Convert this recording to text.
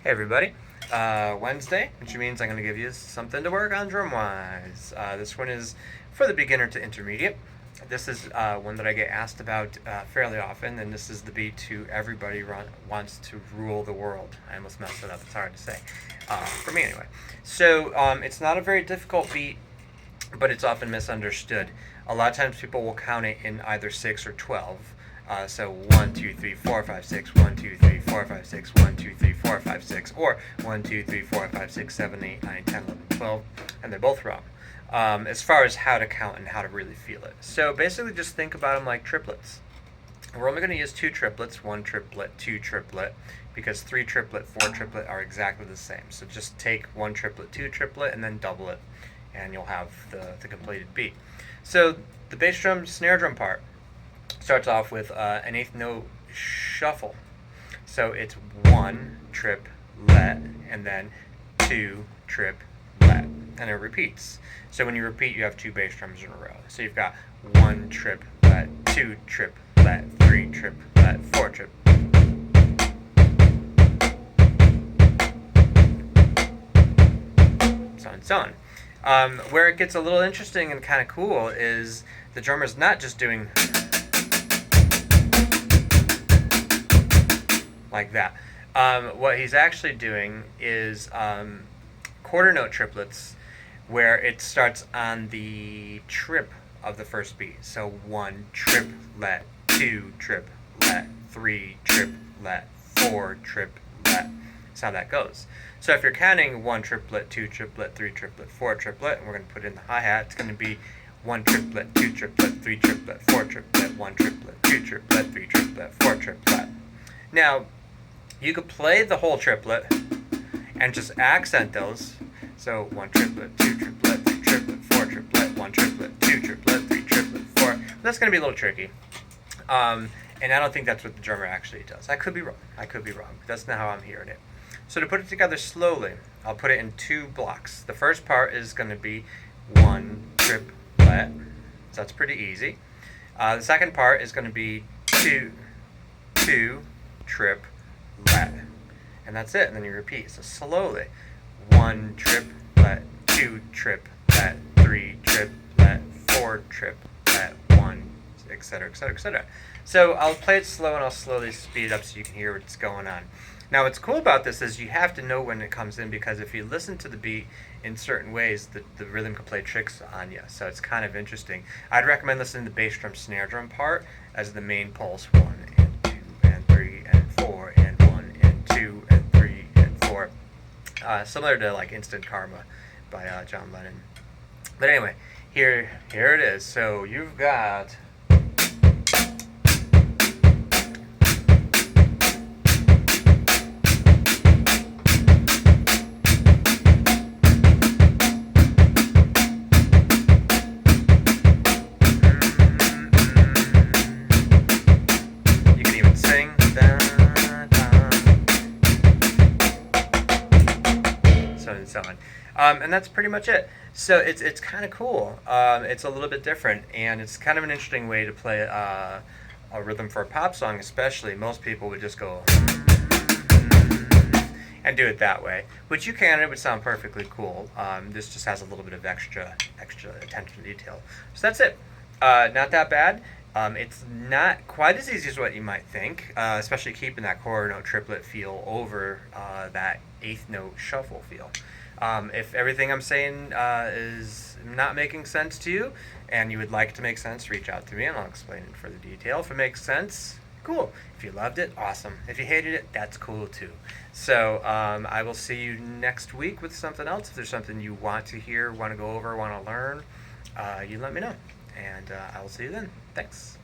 Hey everybody, Wednesday, which means I'm going to give you something to work on drum-wise. This one is for the beginner to intermediate. This is one that I get asked about fairly often, and this is the beat to Everybody Wants to Rule the World. I almost messed it up, it's hard to say, for me anyway. So it's not a very difficult beat, but it's often misunderstood. A lot of times people will count it in either 6 or 12. So 1, 2, 3, 4, 5, 6, 1, 2, 3, 4, 5, 6, 1, 2, 3, 4, 5, 6, or 1, 2, 3, 4, 5, 6, 7, 8, 9, 10, 11, 12, and they're both wrong. As far as how to count and how to really feel it. So basically just think about them like triplets. We're only going to use 2 triplets, 1 triplet, 2 triplet, because 3 triplet, 4 triplet are exactly the same. So just take 1 triplet, 2 triplet, and then double it, and you'll have the completed beat. So the bass drum, snare drum part starts off with an eighth note shuffle. So it's 1 triplet and then 2 triplet, and it repeats. So when you repeat, you have 2 bass drums in a row. So you've got 1 triplet, 2 triplet, 3 triplet, 4 triplet. So on and so on. Where it gets a little interesting and kind of cool is the drummer's not just doing like that. What he's actually doing is quarter note triplets, where it starts on the trip of the first beat. So 1 triplet, 2 triplet, 3 triplet, 4 triplet. That's how that goes. So if you're counting 1 triplet, 2 triplet, 3 triplet, 4 triplet, and we're going to put it in the hi-hat, it's going to be 1 triplet, 2 triplet, 3 triplet, 4 triplet, 1 triplet, 2 triplet, 3 triplet, 4 triplet. Now, you could play the whole triplet and just accent those. So 1 triplet, 2 triplet, 3 triplet, 4 triplet, 1 triplet, 2 triplet, 3 triplet, 4. That's going to be a little tricky. And I don't think that's what the drummer actually does. I could be wrong. That's not how I'm hearing it. So to put it together slowly, I'll put it in 2 blocks. The first part is going to be 1 triplet. So that's pretty easy. The second part is going to be 2 triplet. And that's it, and then you repeat. So slowly. 1 triplet, 2 triplet, 3 triplet, 4 triplet, 1, etc., etc., etc. So I'll play it slow and I'll slowly speed it up so you can hear what's going on. Now what's cool about this is you have to know when it comes in, because if you listen to the beat in certain ways, the rhythm can play tricks on you. So it's kind of interesting. I'd recommend listening to the bass drum snare drum part as the main pulse. 1 and 2 and 3 and 4 and 1 and 2 and 3 and 4. Similar to like Instant Karma by John Lennon. But anyway, here it is. So you've got you can even sing and so on. And that's pretty much it. So it's kind of cool. It's a little bit different, and it's kind of an interesting way to play a rhythm for a pop song, especially. Most people would just go and do it that way, which you can. It would sound perfectly cool. This just has a little bit of extra attention to detail. So that's it. Not that bad. It's not quite as easy as what you might think, especially keeping that quarter note triplet feel over that eighth note shuffle feel. If everything I'm saying is not making sense to you, and you would like to make sense, reach out to me and I'll explain in further detail. If it makes sense, cool. If you loved it, awesome. If you hated it, that's cool too. So I will see you next week with something else. If there's something you want to hear, want to go over, want to learn, you let me know. And I will see you then. Thanks.